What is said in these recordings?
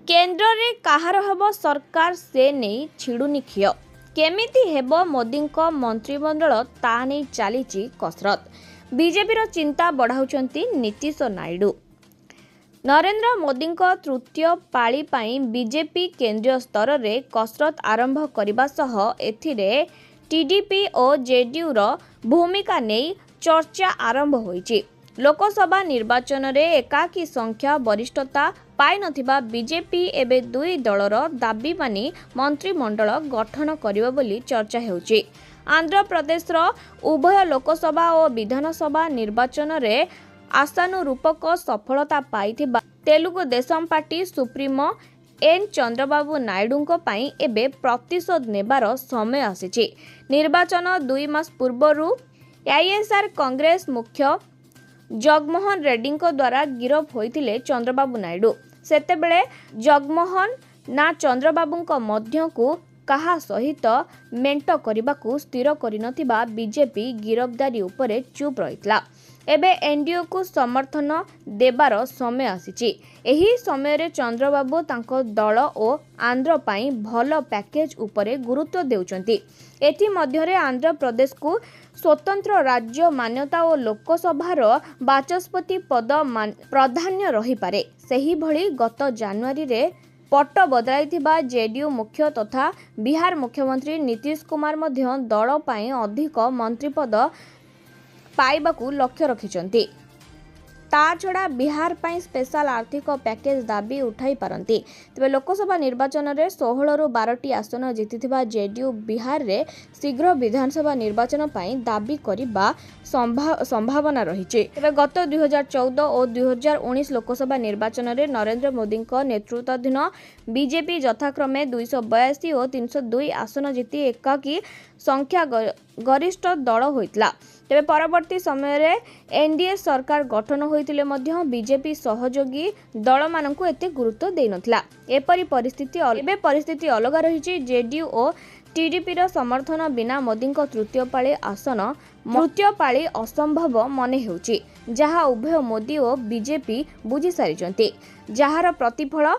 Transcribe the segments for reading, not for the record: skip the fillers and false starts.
केन्द्र रे कहार हेब सरकार से नहीं छिड़ुनी खिय केमिति हेब मोदी मंत्रिमंडल ता नहीं चली कसरत बीजेपी चिंता बढ़ाउछंती नीतीश नायडू। नरेंद्र मोदी तृतीय पाली पाई बीजेपी केंद्रीय स्तर रे कसरत आरंभ करबा सह एथिरे टीडीपी और जेडीयू रो भूमिका नहीं चर्चा आरंभ होईची। लोकसभा निर्वाचन रे एकाकी संख्या वरिष्ठता पाई नथिबा बीजेपी एबे दुई दलर दाबी मानी मंत्रिमंडल गठन करिबो बोली चर्चा हेउची। आंध्र प्रदेश रो उभय लोकसभा और विधानसभा निर्वाचन रे आशानुरूपक सफलता पाइथिबा Telugu Desam party supremo N Chandrababu Naidu पाई एबे प्रतिशोध नेबार समय आसीची। निर्वाचन 2 मास पूर्वरु आईएसआर कांग्रेस मुख्य जगमोहन रेड्डी द्वारा गिरफ होइतिले चंद्रबाबू नायडू। सेतेबेले जगमोहन ना चंद्रबाबू मध्यकु कहा सहित मेंट करने स्थिर करिनथिबा बीजेपी गिरफ्तारी उपरे चुप रहितला। एबे एनडीए को समर्थन देबार समय आसीची। एही समय रे चंद्रबाबू तांको दल और आंध्र पाई भल पैकेज उपरे गुरुत्व देउचंती। एथि मध्यरे आंध्र प्रदेश को स्वतंत्र राज्य मान्यता और लोकसभार बाचस्पति पद प्राधान्य रही पारे। सही भली गत जनवरी रे पट बदलाइथिबा जेडीयू मुख्य तथा बिहार मुख्यमंत्री नीतीश कुमार मध्य दल पाई अधिक मंत्रीपद पाइबाकू लक्ष्य रखिछंती। ता छड़ा बिहार पाई स्पेशल आर्थिक पैकेज दाबी उठाई पारंती। तेबे लोकसभा निर्वाचन रे 16 रु 12टी आसन जीतिथिबा जेडीयू बिहार रे शीघ्र विधानसभा निर्वाचन पाई दाबी करिबा संभावना रहिছে। तेबे गत 2014 और 2019 लोकसभा निर्वाचन रे नरेंद्र मोदी नेतृत्वाधीन बीजेपी यथाक्रमे 282 और 302 आसन जीति एकाकी संख्या गरिष्ठ दल होइतला। तेबे परवर्ती समय रे एनडीए सरकार गठन होइतिले मध्य बीजेपी सहयोगी दल मानकु एते गुरुत्व देइ नथिला। एपरि परिस्थिति अलग रहिछि। जेडीयू और टीडीपी रो समर्थन बिना मोदी तृतीय पाली असंभव मने हेउछि, जहा उभय मोदी और बीजेपी बुझी सारिचंती, जहार प्रतिफल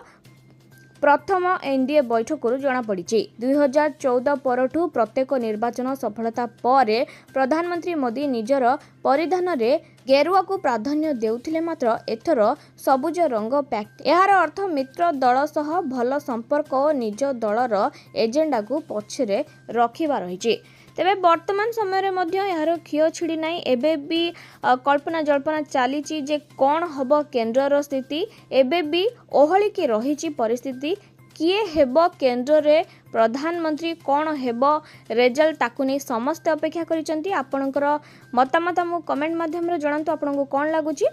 प्रथम एनडीए बैठक जना पड़ी। 2014 परठू प्रत्येक निर्वाचन सफलता पर प्रधानमंत्री मोदी निजर परिधान रे गेरुआ को प्राधान्य देउथिले, मात्र एथर सबुज रंग पैक। यार अर्थ मित्र दल सह भल संपर्क और निज दलर एजेंडा को पछरे रखिबा रहिछि। तेबे वर्तमान समय रे मध्य यार खियो छिड़ी नाही। एबे भी कल्पना जल्पना चली जे कौन हब केन्द्र स्थिति एबे भी ओहली की रही परिस्थिति किए हेब केन्द्र रे प्रधानमंत्री कौन हेब रिजल्ट ताकू नहीं समस्त अपेक्षा करिसेंती। आपनकर मतामत मु कमेंट माध्यम रे जणांतु आपनको कौन लागुची।